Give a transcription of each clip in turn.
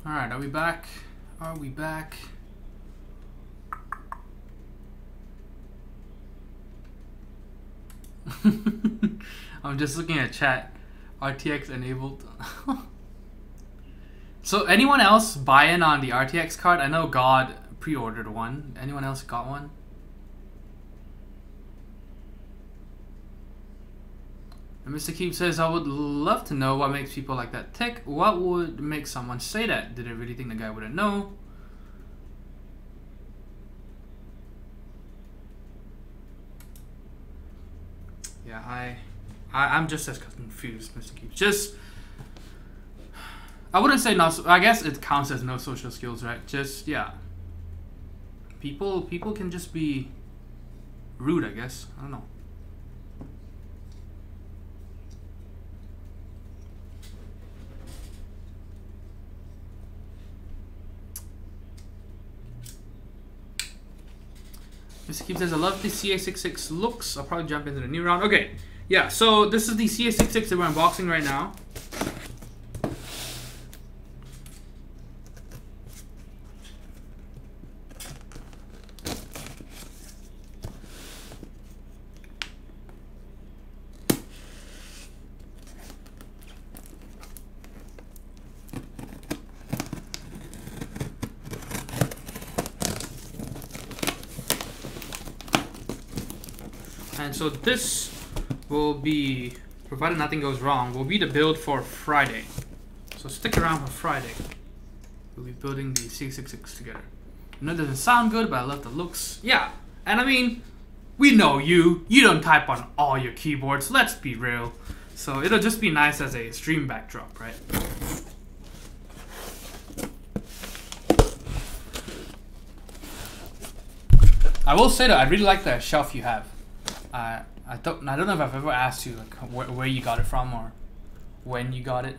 Alright, are we back? Are we back? I'm just looking at chat. RTX enabled. So anyone else buy in on the RTX card? I know God pre-ordered one. Anyone else got one? And Mr. Keep says, I would love to know what makes people like that tick. What would make someone say that? Did they really think the guy wouldn't know? Yeah, I'm just as confused, Mr. Keep. Just, I wouldn't say not. I guess it counts as no social skills, right? Just, yeah. People can just be rude, I guess. I don't know. Mr. Keep says, I love the CA66 looks. I'll probably jump into the new round. Okay, yeah, so this is the CA66 that we're unboxing right now. And so this will be, provided nothing goes wrong, will be the build for Friday. So stick around for Friday. We'll be building the CA66 together. I know it doesn't sound good, but I love the looks. Yeah, and I mean, we know you. You don't type on all your keyboards, let's be real. So it'll just be nice as a stream backdrop, right? I will say that I really like the shelf you have. I don't know if I've ever asked you like where you got it from or when you got it.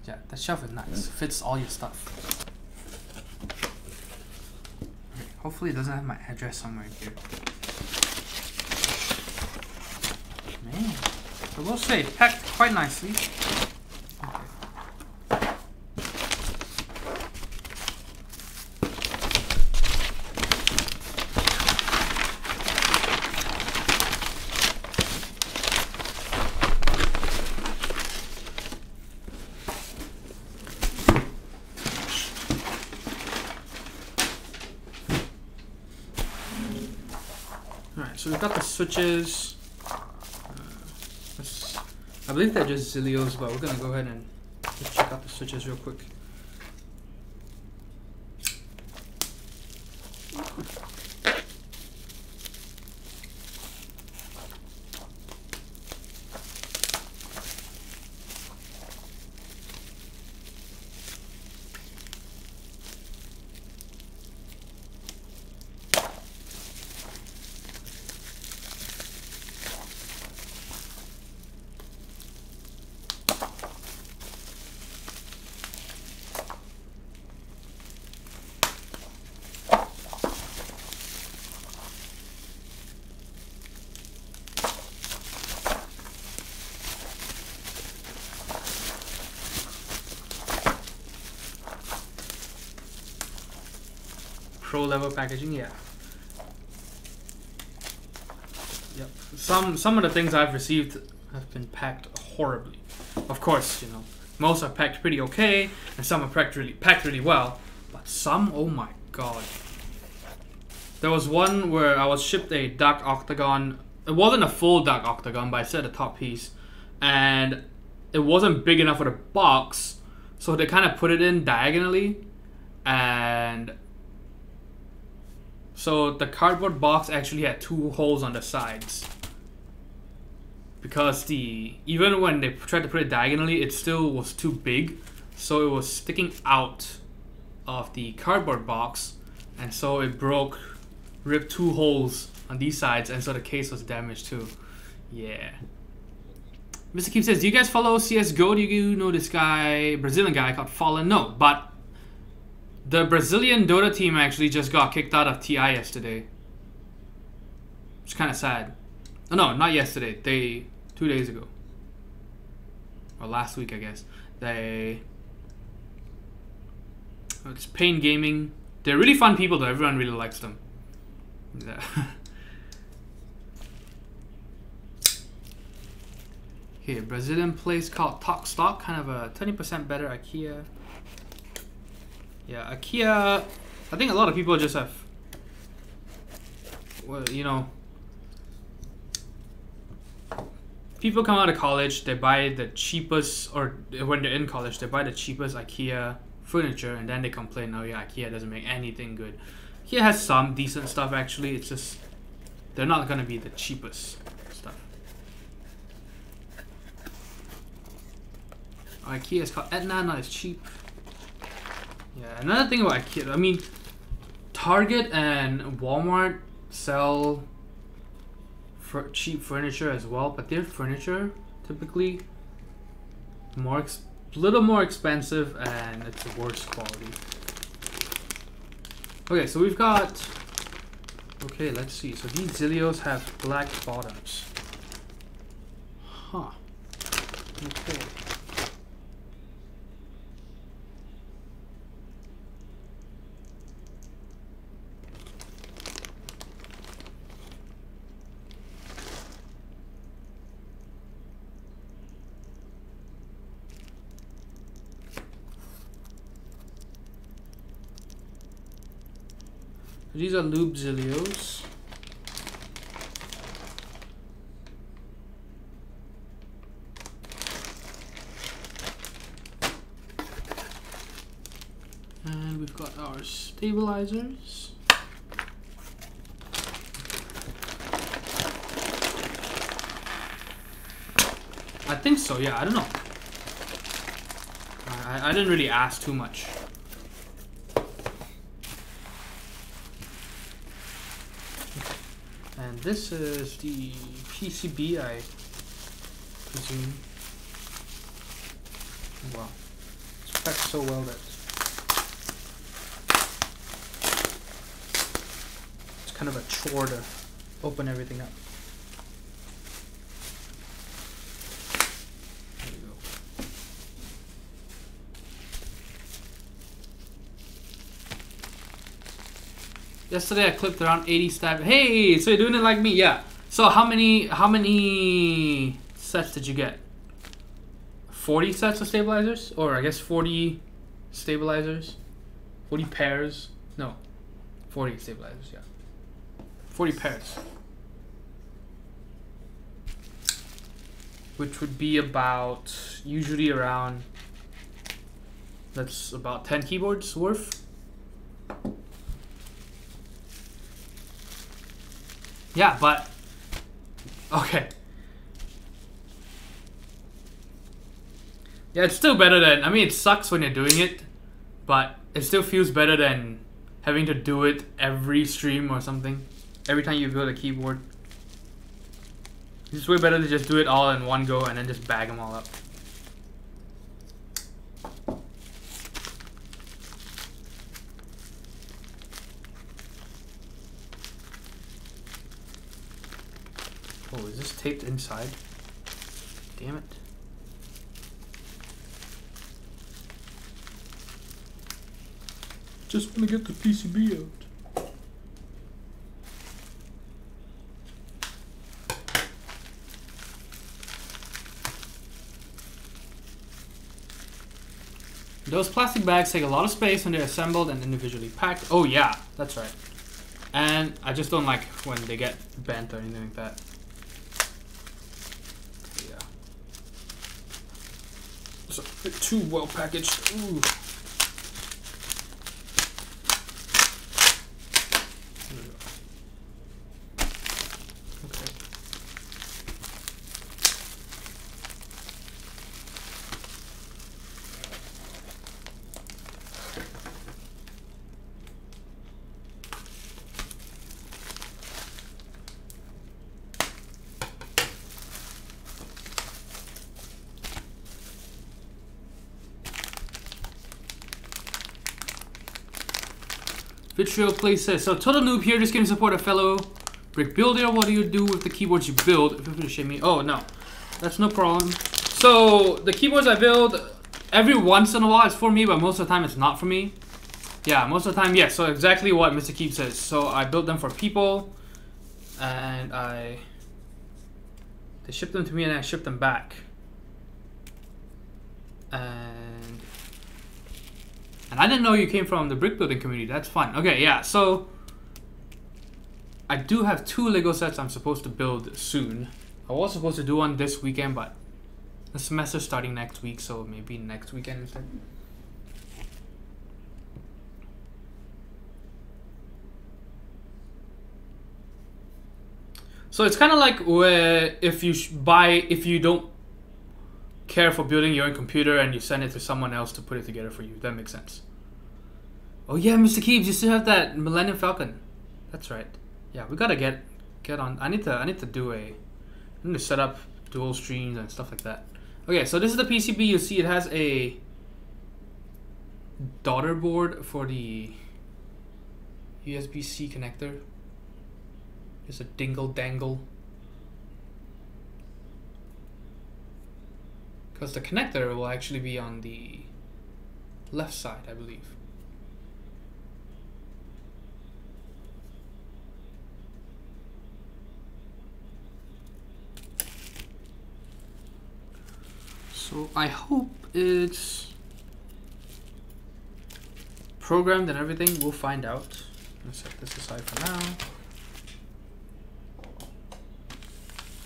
Yeah, that shelf is nice. Fits all your stuff. Okay, hopefully it doesn't have my address somewhere here. Man, I will say packed quite nicely. So we've got the switches. I believe they're just Zilios, but we're gonna go ahead and just check out the switches real quick. Pro level packaging, yeah. Yep. Some of the things I've received have been packed horribly. Of course, you know, most are packed pretty okay, and some are packed really well. But some, oh my god. There was one where I was shipped a Dark Octagon. It wasn't a full Dark Octagon, but I said a top piece, and it wasn't big enough for the box, so they kind of put it in diagonally, and so the cardboard box actually had 2 holes on the sides. Because even when they tried to put it diagonally, it still was too big. So it was sticking out of the cardboard box. And so it ripped 2 holes on these sides. And so the case was damaged too. Yeah. Mr. Keep says, do you guys follow CSGO? Do you know this guy, Brazilian guy called Fallen? No, but the Brazilian Dota team actually just got kicked out of TI yesterday. It's kind of sad. Oh, no, not yesterday. 2 days ago. Or last week, I guess. They It's Pain Gaming. They're really fun people though. Everyone really likes them. Yeah. Okay, Brazilian place called Talk Stock. Kind of a 20% better IKEA. Yeah, IKEA. I think a lot of people just have, well, you know, people come out of college, they buy the cheapest, or when they're in college, they buy the cheapest IKEA furniture, and then they complain, oh yeah, IKEA doesn't make anything good. IKEA has some decent stuff actually, it's just, they're not gonna be the cheapest stuff. IKEA is called Etna, not as cheap. Yeah, another thing about IKEA, I mean, Target and Walmart sell for cheap furniture as well, but their furniture typically little more expensive and it's worse quality. Okay, so we've got, okay, let's see. So these Zillios have black bottoms. Huh. Okay. These are loop Zillios. And we've got our stabilizers. I think so, yeah, I don't know. I didn't really ask too much. And this is the PCB, I presume. Wow, it's packed so well that it's kind of a chore to open everything up. There you go. Yesterday I clipped around 80 stab. Hey, so you're doing it like me? Yeah. So how many sets did you get? 40 sets of stabilizers? Or I guess 40 stabilizers? 40 pairs? No. 40 stabilizers, yeah. 40 pairs. Which would be about, usually around, that's about 10 keyboards worth. Yeah, but okay. Yeah, it's still better than, I mean, it sucks when you're doing it, but it still feels better than having to do it every stream or something. Every time you build a keyboard. It's way better to just do it all in one go and then just bag them all up. Oh, is this taped inside? Damn it. Just want to get the PCB out. Those plastic bags take a lot of space when they're assembled and individually packed. Oh yeah, that's right. And I just don't like when they get bent or anything like that. So, too well packaged. Ooh. Okay. Vitriol Place says, so total noob here, just gonna support a fellow brick builder. What do you do with the keyboards you build? Feel free to shame me. Oh no, that's no problem. So the keyboards I build, every once in a while it's for me, but most of the time it's not for me. Yeah, most of the time, yes. So exactly what Mr. Keep says. So I built them for people, and they shipped them to me, and I shipped them back. And I didn't know you came from the brick building community. That's fun. Okay, yeah. So I do have 2 Lego sets I'm supposed to build soon. I was supposed to do one this weekend, but the semester's starting next week, so maybe next weekend instead. So it's kind of like where if you don't care for building your own computer and you send it to someone else to put it together for you. That makes sense. Oh yeah, Mr. Keebs, you still have that Millennium Falcon. That's right. Yeah, we gotta get on. I need to set up dual streams and stuff like that. Okay, so this is the PCB. You see, it has a daughter board for the USB-C connector. Just a dingle dangle. Because the connector will actually be on the left side, I believe. So I hope it's programmed and everything. We'll find out. Let's set this aside for now.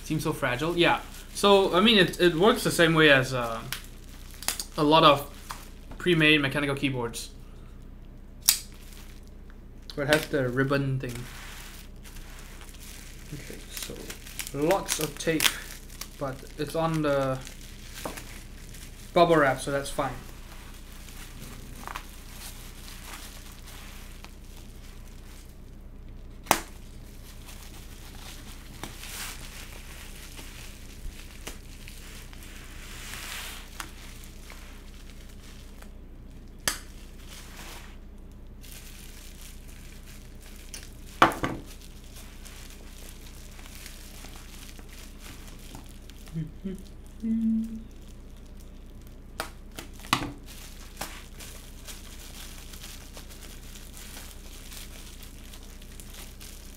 Seems so fragile. Yeah. So I mean, it works the same way as a lot of pre-made mechanical keyboards, where it has the ribbon thing. Okay, so lots of tape, but it's on the bubble wrap, so that's fine.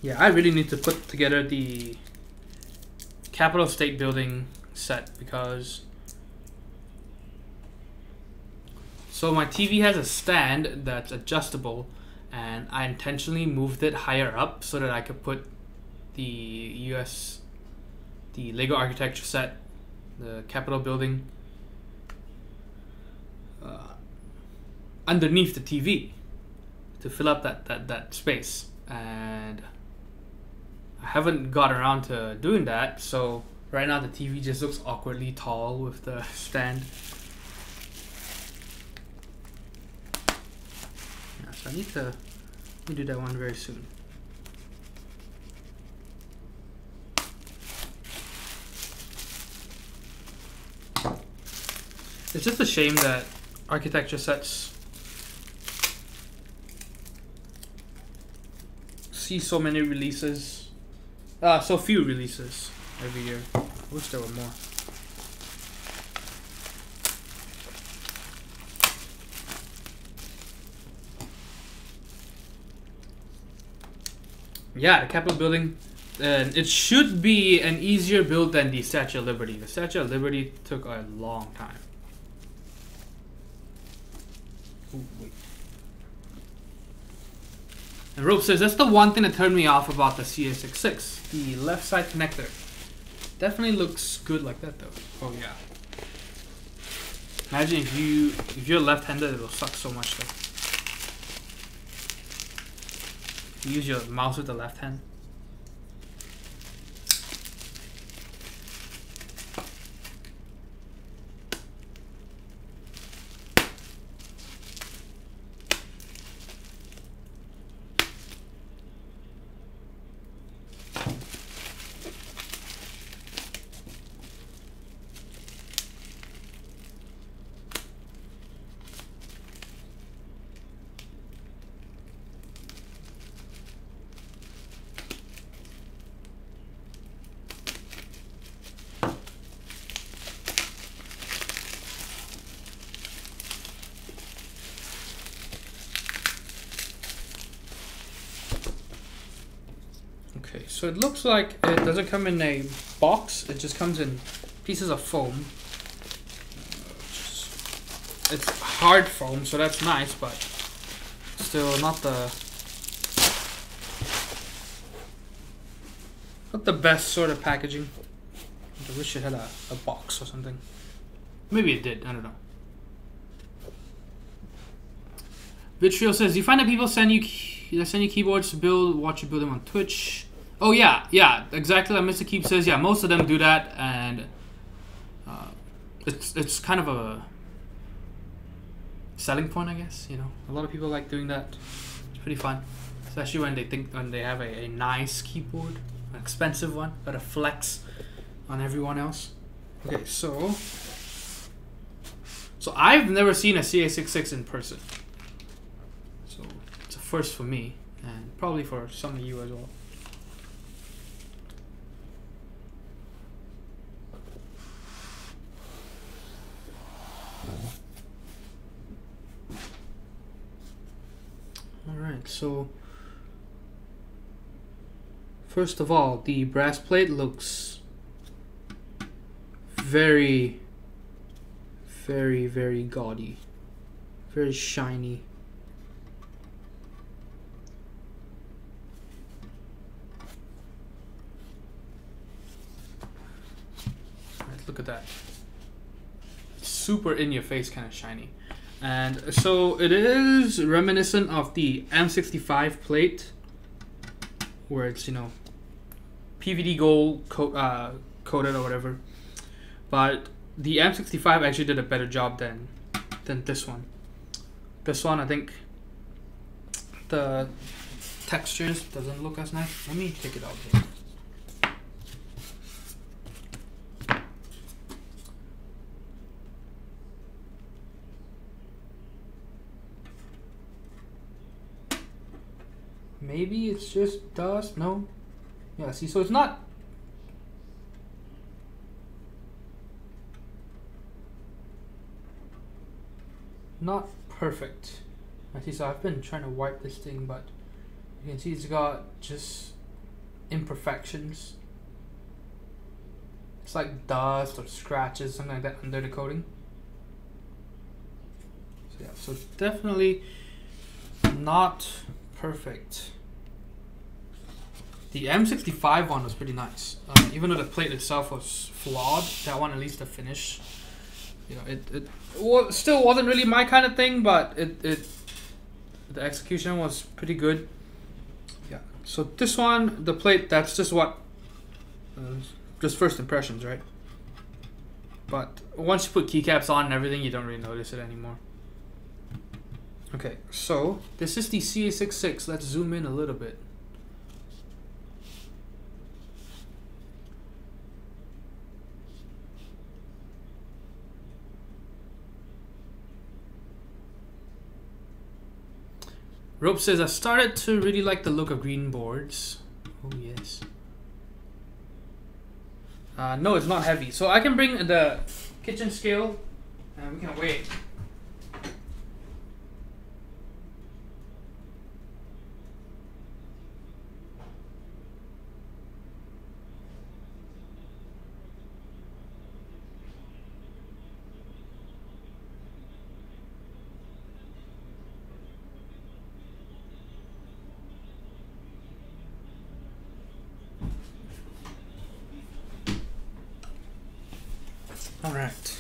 Yeah, I really need to put together the Capitol State Building set because so my TV has a stand that's adjustable, and I intentionally moved it higher up so that I could put the Lego architecture set, the Capitol building, underneath the TV to fill up that space. And I haven't got around to doing that, so right now the TV just looks awkwardly tall with the stand. Yeah, so I need to do that one very soon. It's just a shame that architecture sets see so many releases, so few releases every year. I wish there were more. Yeah, the Capitol building, it should be an easier build than the Statue of Liberty. The Statue of Liberty took a long time. Ooh, wait. And Rope says, that's the one thing that turned me off about the CA66. The left side connector. Definitely looks good like that though. Oh yeah. Imagine if you're left-handed, it'll suck so much though. You use your mouse with the left hand. Okay, so it looks like it doesn't come in a box, it just comes in pieces of foam. It's hard foam, so that's nice, but still not the best sort of packaging. I wish it had a box or something. Maybe it did, I don't know. Vitriol says, do you find that people send you keyboards to build, watch you build them on Twitch? Oh yeah, exactly. Like Mr. Keep says, yeah, most of them do that, and it's kind of a selling point, I guess. You know, a lot of people like doing that. It's pretty fun, especially when they have a nice keyboard, an expensive one, but a flex on everyone else. Okay, so I've never seen a CA66 in person, so it's a first for me, and probably for some of you as well. Alright, so first of all, the brass plate looks very, very, very gaudy, very shiny. Alright, look at that. It's super in your face kind of shiny. And so it is reminiscent of the M65 plate, where it's, you know, PVD gold coated or whatever. But the M65 actually did a better job than this one. This one, I think the textures doesn't look as nice. Let me take it out here. Maybe it's just dust. No. Yeah, see, so it's not perfect. I see, so I've been trying to wipe this thing, but you can see it's got just imperfections. It's like dust or scratches, something like that under the coating. So yeah, so definitely not perfect. The M65 one was pretty nice. Even though the plate itself was flawed, that one, at least the finish, you know, it still wasn't really my kind of thing, but the execution was pretty good. Yeah. So this one, the plate, that's just what, just first impressions, right? But once you put keycaps on and everything, you don't really notice it anymore. Okay, so this is the CA66. Let's zoom in a little bit. Rope says, I started to really like the look of green boards. Oh yes. No, it's not heavy. So I can bring the kitchen scale and we can weigh it. Alright.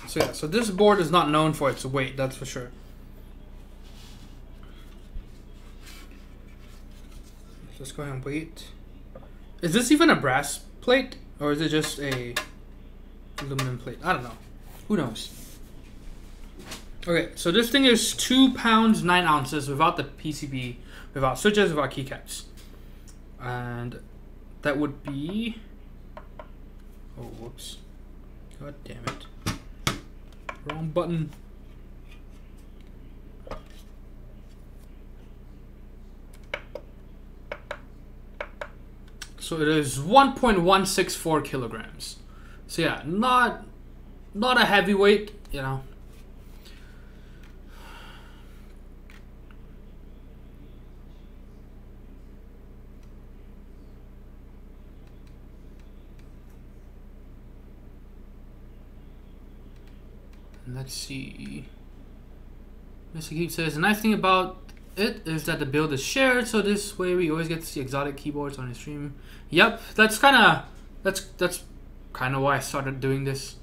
So yeah, so this board is not known for its weight, that's for sure. Let's go ahead and weight. Is this even a brass plate? Or is it just a aluminum plate? I don't know. Who knows? Okay, so this thing is 2 pounds 9 ounces without the PCB, without switches, without keycaps. And that would be... Oh, whoops. God damn it. Wrong button. So it is 1.164 kilograms. So yeah, not a heavyweight, you know. let's see. Mr. Keep says, the nice thing about it is that the build is shared, so this way we always get to see exotic keyboards on the stream. Yep, that's kind of why I started doing this.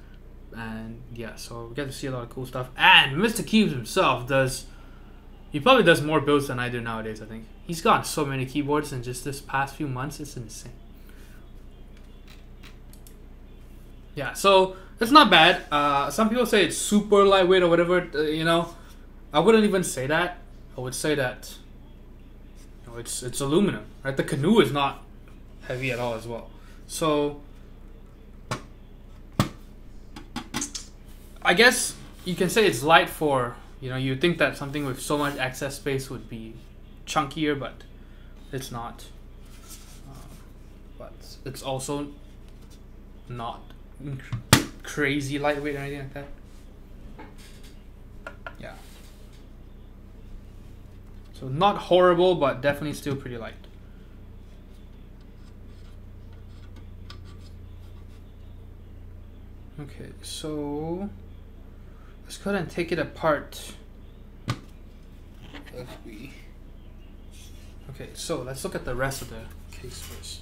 And yeah, so we get to see a lot of cool stuff. And Mr. Cubes himself he probably does more builds than I do nowadays, I think. He's gotten so many keyboards in just this past few months, it's insane. Yeah, so it's not bad. Some people say it's super lightweight or whatever, you know. I wouldn't even say that. I would say that, you know, it's aluminum, right? The canoe is not heavy at all as well. So I guess you can say it's light for, you know, you'd think that something with so much excess space would be chunkier, but it's not. But it's also not crazy lightweight or anything like that. Yeah. So not horrible, but definitely still pretty light. Okay, so let's go ahead and take it apart. Okay, so let's look at the rest of the case first.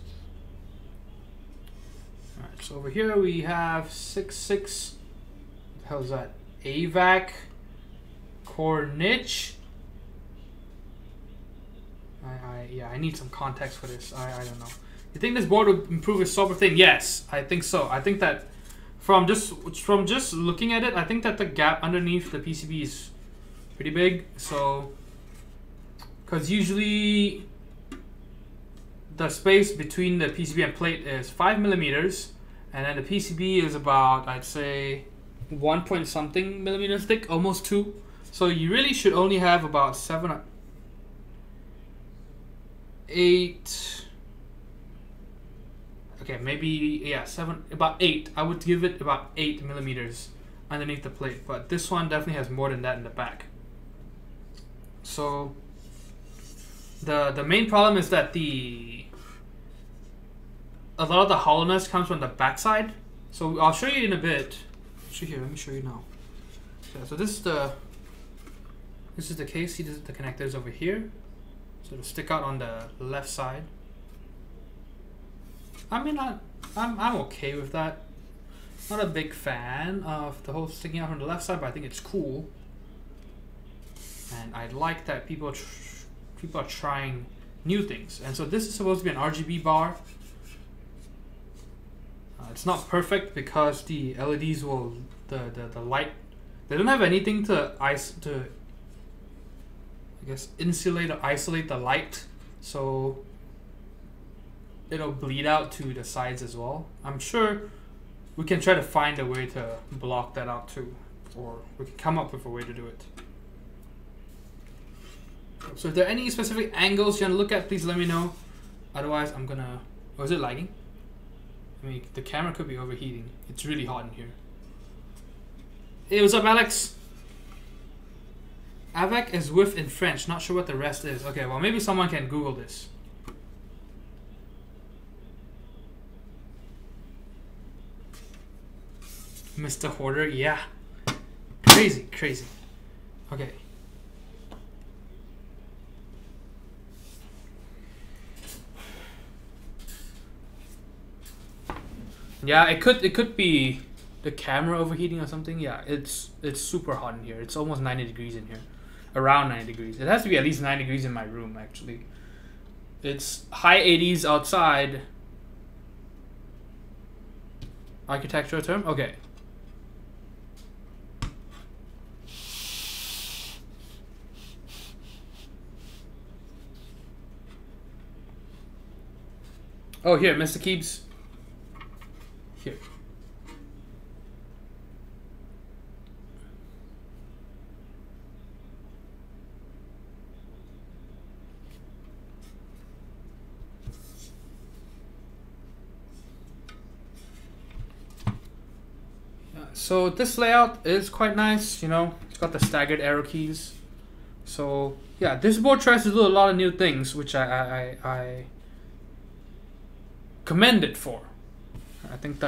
Alright, so over here we have 66. What the hell is that? AVAC Corniche. Yeah, I need some context for this. I don't know. You think this board would improve its software thing? Yes, I think so. I think that from just looking at it, I think that the gap underneath the PCB is pretty big. So, because usually the space between the PCB and plate is 5 millimeters, and then the PCB is about, I'd say, 1 point something millimeters thick, almost 2. So you really should only have about 8. Okay, maybe, yeah, 7, about 8. I would give it about 8 millimeters underneath the plate, but this one definitely has more than that in the back. So the main problem is that a lot of the hollowness comes from the back side. So I'll show you in a bit. Actually, here, let me show you now. Yeah, so this is the case. See, the connectors over here. So it'll stick out on the left side. I mean, I'm okay with that. Not a big fan of the whole sticking out on the left side, but I think it's cool. And I like that people are trying new things. And so this is supposed to be an RGB bar. It's not perfect because the LEDs will the light. They don't have anything to I guess insulate or isolate the light, so it'll bleed out to the sides as well. I'm sure we can try to find a way to block that out too, or we can come up with a way to do it. So if there are any specific angles you want to look at, please let me know. Otherwise, I'm gonna... Oh, is it lagging? I mean, the camera could be overheating. It's really hot in here. Hey, what's up, Alex? Avec is with in French. Not sure what the rest is. Okay, well, maybe someone can Google this. Mr. Hoarder, yeah. Crazy, crazy. Okay. Yeah, it could be the camera overheating or something. Yeah, it's super hot in here. It's almost 90 degrees in here. Around 90 degrees. It has to be at least 9 degrees in my room, actually. It's high 80s outside. Architectural term? Okay. Oh, here, Mr. Keebs. Here. So this layout is quite nice, you know, it's got the staggered arrow keys. So yeah, this board tries to do a lot of new things, which I commend it for. I think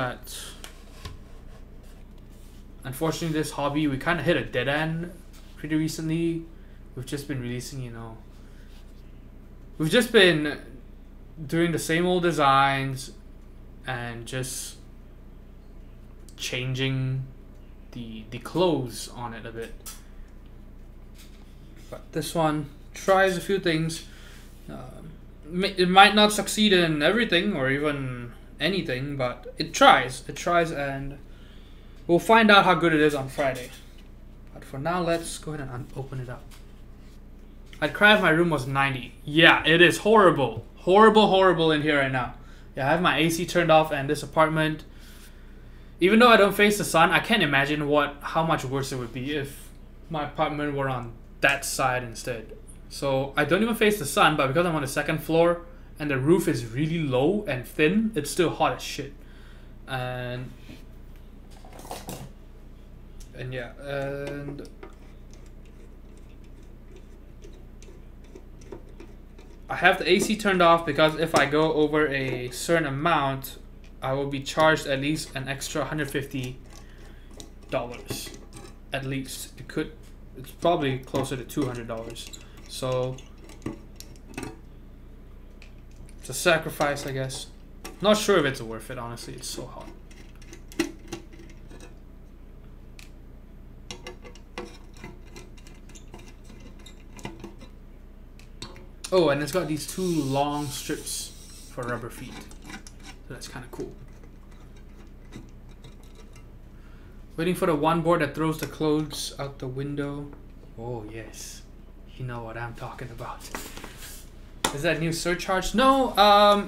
unfortunately, this hobby, we kind of hit a dead end pretty recently. We've just been releasing, we've just been doing the same old designs and just changing the clothes on it a bit. But this one tries a few things. It might not succeed in everything or even anything, but it tries. It tries, and we'll find out how good it is on Friday. But for now, let's go ahead and open it up. I'd cry if my room was 90. Yeah, it is horrible. Horrible in here right now. Yeah, I have my AC turned off, and this apartment, even though I don't face the sun, I can't imagine how much worse it would be if my apartment were on that side instead. So I don't even face the sun, but because I'm on the second floor and the roof is really low and thin, it's still hot as shit. And yeah, and I have the AC turned off because if I go over a certain amount, I will be charged at least an extra $150. At least. It's probably closer to $200. So it's a sacrifice, I guess. Not sure if it's worth it, honestly. It's so hot. Oh, and it's got these two long strips for rubber feet. So that's kind of cool. Waiting for the one board that throws the clothes out the window. Oh, yes. You know what I'm talking about. Is that new surcharge? No.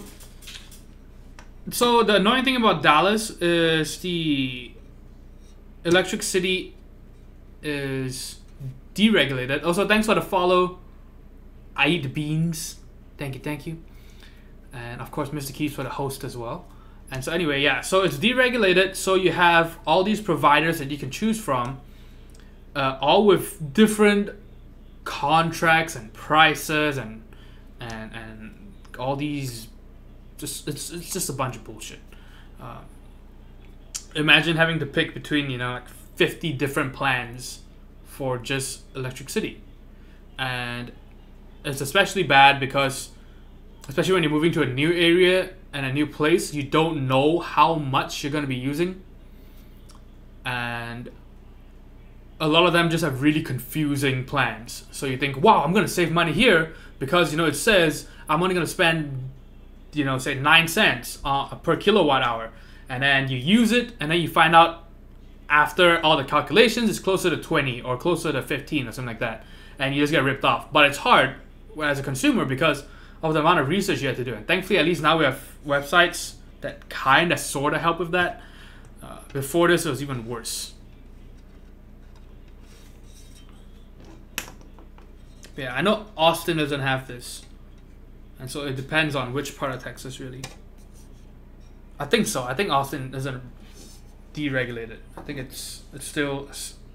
So the annoying thing about Dallas is the Electric City is deregulated. Also, thanks for the follow. I eat beans. Thank you. And of course, Mr. Keys for the host as well. And so anyway, yeah. So it's deregulated. So you have all these providers that you can choose from, all with different contracts and prices and all these. It's just a bunch of bullshit. Imagine having to pick between like 50 different plans for just Electric City, and it's especially bad because, especially when you're moving to a new area and a new place, you don't know how much you're going to be using, and a lot of them just have really confusing plans. So you think, wow, I'm going to save money here because it says I'm only going to spend say 9 cents per kilowatt hour, and then you use it, and then you find out after all the calculations it's closer to 20 or closer to 15 or something like that, and you just get ripped off. But it's hard as a consumer because of the amount of research you have to do. And thankfully, at least now we have websites that kind of sort of help with that. Before this, it was even worse. Yeah, I know Austin doesn't have this, and so it depends on which part of Texas, really. I think so. I think Austin isn't deregulated. I think it's still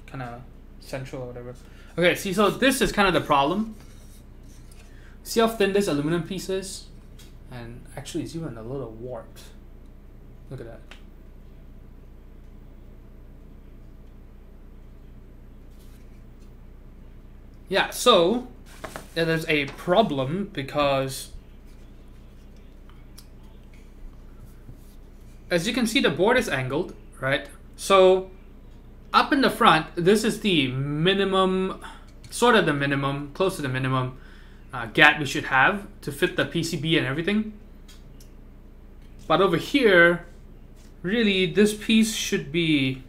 kind of central or whatever. Okay, see, so this is kind of the problem. See how thin this aluminum piece is? And actually, it's even a little warped. Look at that. Yeah, so there's a problem because, as you can see, the board is angled, right? So up in the front, this is the minimum, sort of the minimum, close to the minimum gap we should have to fit the PCB and everything. But over here, really, this piece should be,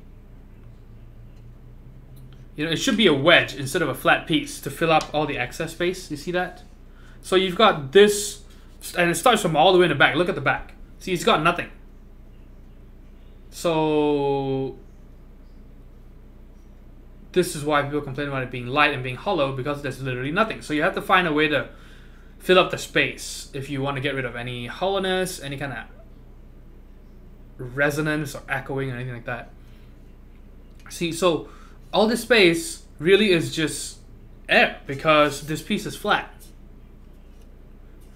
it should be a wedge instead of a flat piece to fill up all the excess space. You see that? So you've got this, and it starts from all the way in the back. Look at the back. See, it's got nothing. So this is why people complain about it being light and being hollow, because there's literally nothing. So you have to find a way to fill up the space if you want to get rid of any hollowness, any kind of resonance or echoing or anything like that. See, so all this space really is just air because this piece is flat.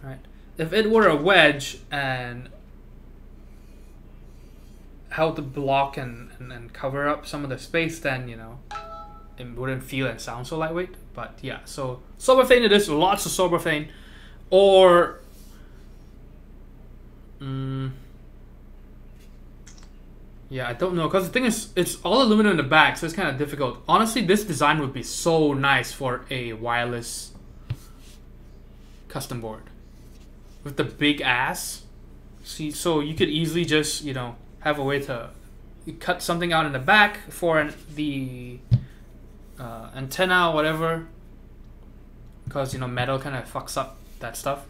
Right? If it were a wedge and help the block and cover up some of the space, then you know it wouldn't feel and sound so lightweight. But yeah, so Soberthane it is, lots of Soberthane, or yeah, I don't know, because the thing is, it's all aluminum in the back, so it's kind of difficult. Honestly, this design would be so nice for a wireless custom board with the big ass. See, so you could easily just, you know, have a way to cut something out in the back for the antenna or whatever, because you know metal kind of fucks up that stuff,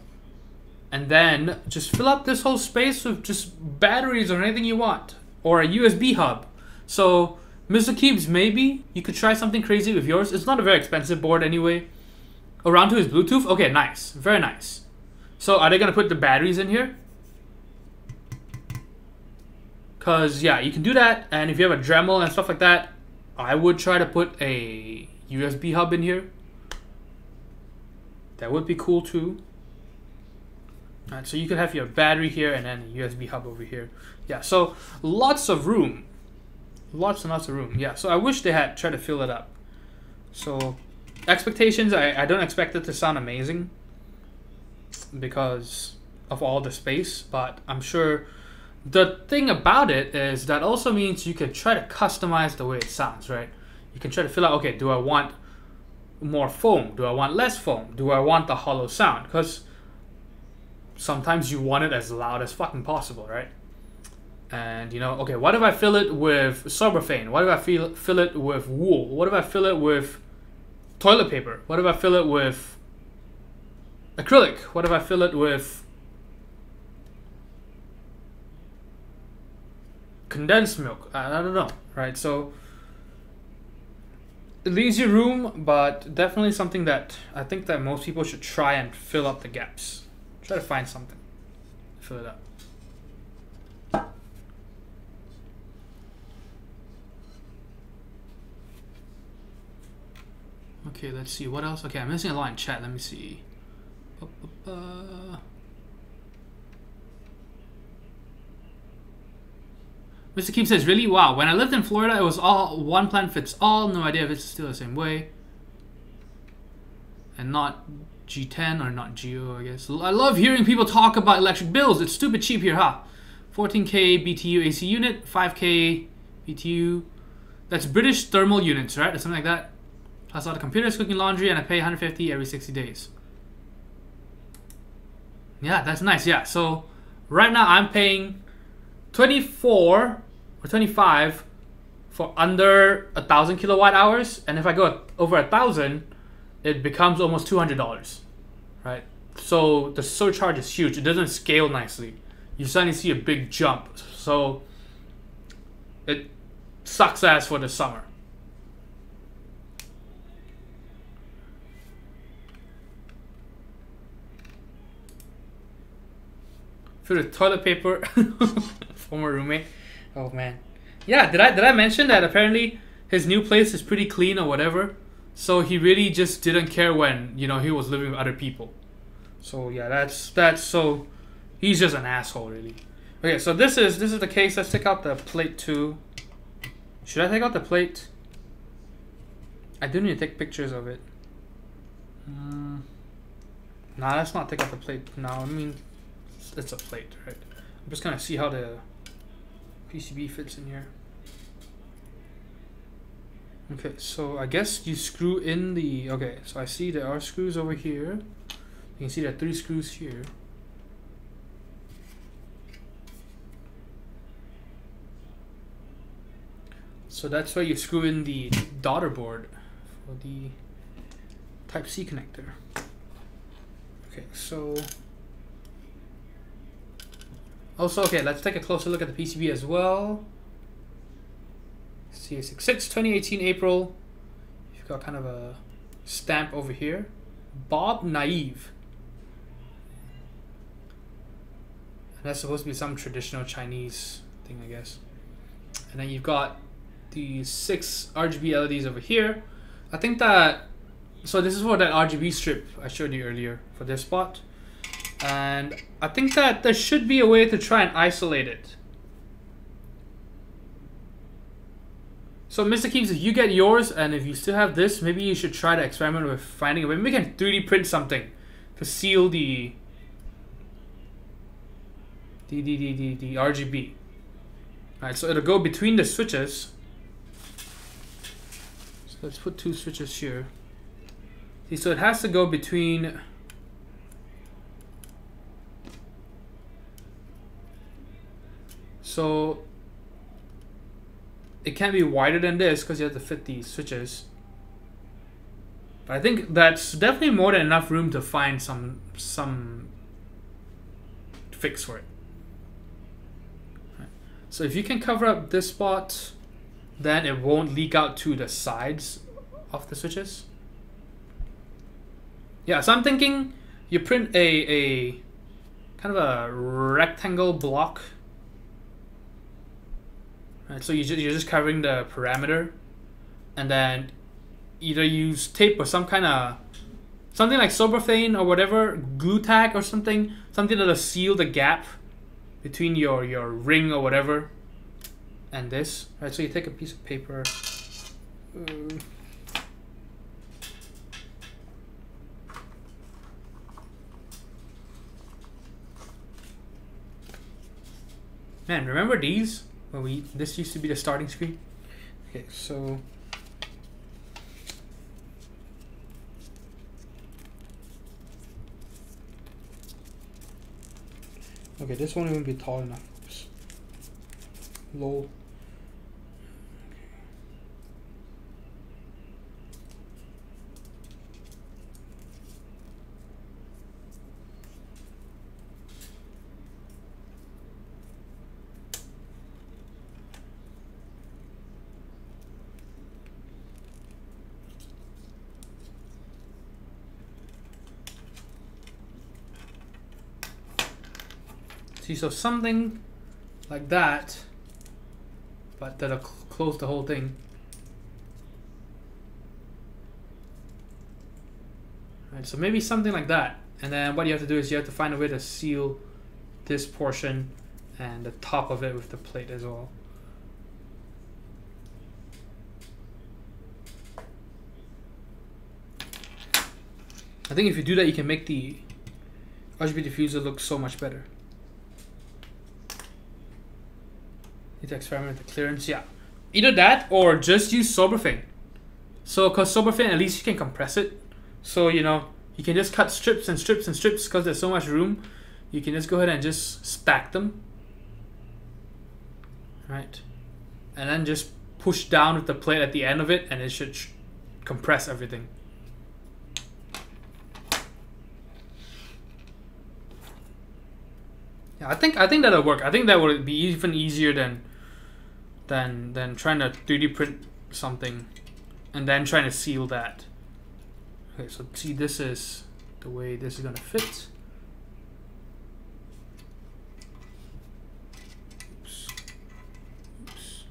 and then just fill up this whole space with just batteries or anything you want, or a USB hub. So Mr. Keebs, maybe you could try something crazy with yours. It's not a very expensive board anyway. Around to his Bluetooth. Okay, nice, very nice. So are they gonna put the batteries in here? Because yeah, you can do that, and if you have a Dremel and stuff like that, I would try to put a USB hub in here. That would be cool too. Alright, so you could have your battery here and then a USB hub over here. Yeah, so lots of room. Lots and lots of room. Yeah, so I wish they had tried to fill it up. So expectations, I don't expect it to sound amazing because of all the space, but I'm sure the thing about it is that also means you can try to customize the way it sounds, right? You can try to fill out, okay, do I want more foam? Do I want less foam? Do I want the hollow sound? Because sometimes you want it as loud as fucking possible, right? And you know, okay, what if I fill it with Soberthane? What if I fill it with wool? What if I fill it with toilet paper? What if I fill it with acrylic? What if I fill it with condensed milk? I don't know, right? So it leaves you room, but definitely something that I think that most people should try and fill up the gaps. Try to find something, fill it up. Okay, let's see what else. Okay, I'm missing a lot in chat. Let me see. Mr. Keem says, really? Wow, when I lived in Florida, it was all one plan fits all. No idea if it's still the same way. And not G10 or not Geo, I guess. I love hearing people talk about electric bills. It's stupid cheap here, huh? 14K BTU AC unit, 5K BTU. That's British thermal units, right? Or something like that. Plus all the computers, cooking, laundry, and I pay 150 every 60 days. Yeah, that's nice. Yeah, so right now I'm paying 24 or 25 for under 1,000 kilowatt hours, and if I go over 1,000, it becomes almost $200, right? So the surcharge is huge. It doesn't scale nicely. You suddenly see a big jump. So it sucks ass for the summer. For the toilet paper, former roommate. Oh man, yeah. Did I mention that apparently his new place is pretty clean or whatever? So he really just didn't care when, you know, he was living with other people. So yeah, that's so he's just an asshole really. Okay, so this is the case. Let's take out the plate too. Should I take out the plate? I do need to take pictures of it. Nah, let's not take out the plate now. I mean, it's a plate, right? I'm just gonna see how the PCB fits in here. Okay, so I guess you screw in the, okay, so I see there are screws over here. You can see there are 3 screws here. So that's where you screw in the daughter board for the Type-C connector. Okay, so also, okay, let's take a closer look at the PCB as well. CA66 2018 April. You've got kind of a stamp over here. Bob Naive. And that's supposed to be some traditional Chinese thing, I guess. And then you've got the 6 RGB LEDs over here. I think that, so this is for that RGB strip I showed you earlier for this spot. And I think that there should be a way to try and isolate it. So Mr. Keeps, if you get yours and if you still have this, maybe you should try to experiment with finding a way. Maybe we can 3D print something to seal the RGB. Alright, so it'll go between the switches. So let's put 2 switches here. See, so it has to go between. So it can't be wider than this because you have to fit these switches. But I think that's definitely more than enough room to find some fix for it. Right. So if you can cover up this spot, then it won't leak out to the sides of the switches. Yeah, so I'm thinking you print a kind of a rectangle block. Right, so you're just covering the parameter, and then either use tape or something like sobraphane or whatever, glue tack or something that'll seal the gap between your ring or whatever and this. Right, so you take a piece of paper. Man, remember these? When this used to be the starting screen. Okay, so okay, this won't even be tall enough. Oops. Lol. See, so something like that, but that'll close the whole thing. Right, so maybe something like that. And then what you have to do is you have to find a way to seal this portion and the top of it with the plate as well. I think if you do that, you can make the RGB diffuser look so much better. Need to experiment with the clearance, yeah. Either that or just use sobraphane. So, because sobraphane, at least you can compress it. So, you know, you can just cut strips and strips and strips because there's so much room. You can just go ahead and just stack them. Right. And then just push down with the plate at the end of it and it should compress everything. Yeah, I think that'll work. I think that would be even easier than trying to 3D print something and then trying to seal that. Okay, so see, this is the way this is gonna fit. Oops. Oops.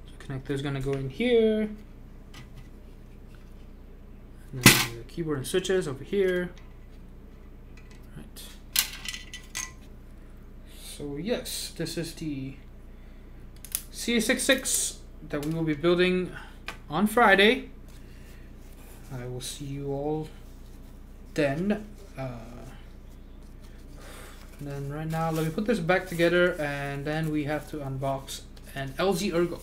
So connector is gonna go in here. And then the keyboard and switches over here. Right. So yes, this is the CA66 that we will be building on Friday. I will see you all then. And then right now, let me put this back together, and then we have to unbox an LG Ergo.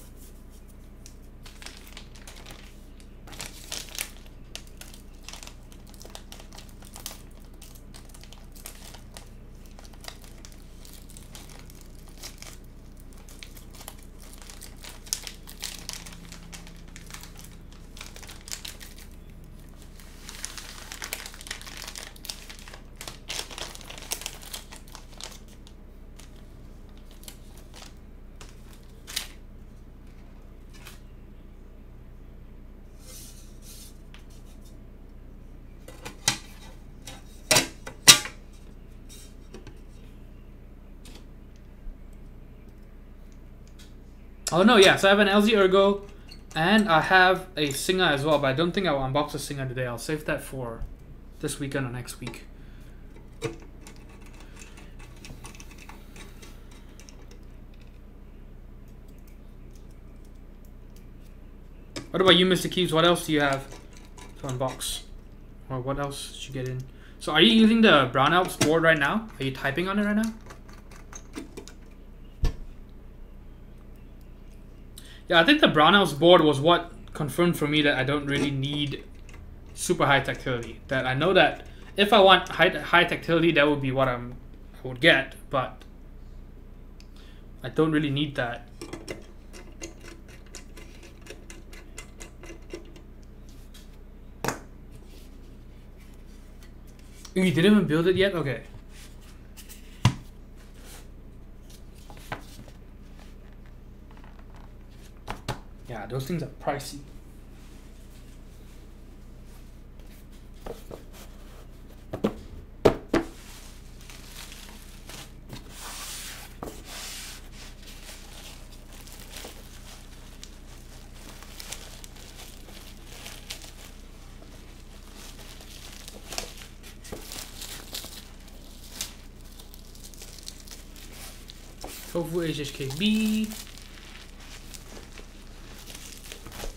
Oh no, yeah, so I have an LG Ergo and I have a Singer as well, but I don't think I will unbox a Singer today. I'll save that for this weekend or next week. What about you, Mr. Keeps? What else do you have to unbox? Or what else did you get in? So are you using the Brown Alps board right now? Are you typing on it right now? Yeah, I think the Brown Alps board was what confirmed for me that I don't really need super high tactility. That I know that if I want high tactility, that would be what I would get, but I don't really need that. You didn't even build it yet? Okay. Yeah, those things are pricey. Tofu HHKB.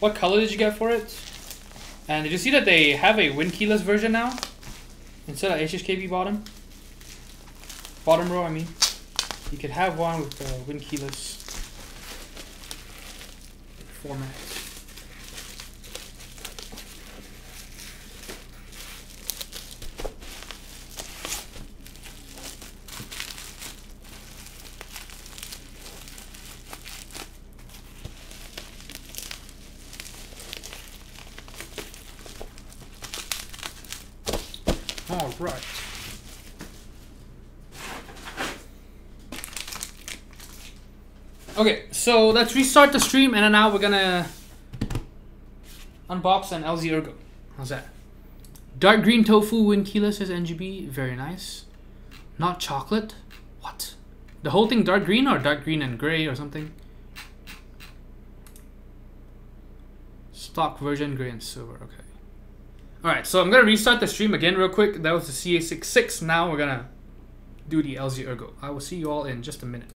What color did you get for it? And did you see that they have a wind keyless version now? Instead of HHKB bottom? Bottom row, I mean. You could have one with the wind keyless format. All right. Okay, so let's restart the stream, and then now we're gonna unbox an LZ Ergo. How's that? Dark green tofu wind keyless says NGB. Very nice. Not chocolate. What? The whole thing dark green or dark green and gray or something? Stock version gray and silver. Okay. Alright, so I'm going to restart the stream again real quick. That was the CA66. Now we're going to do the LZ Ergo. I will see you all in just a minute.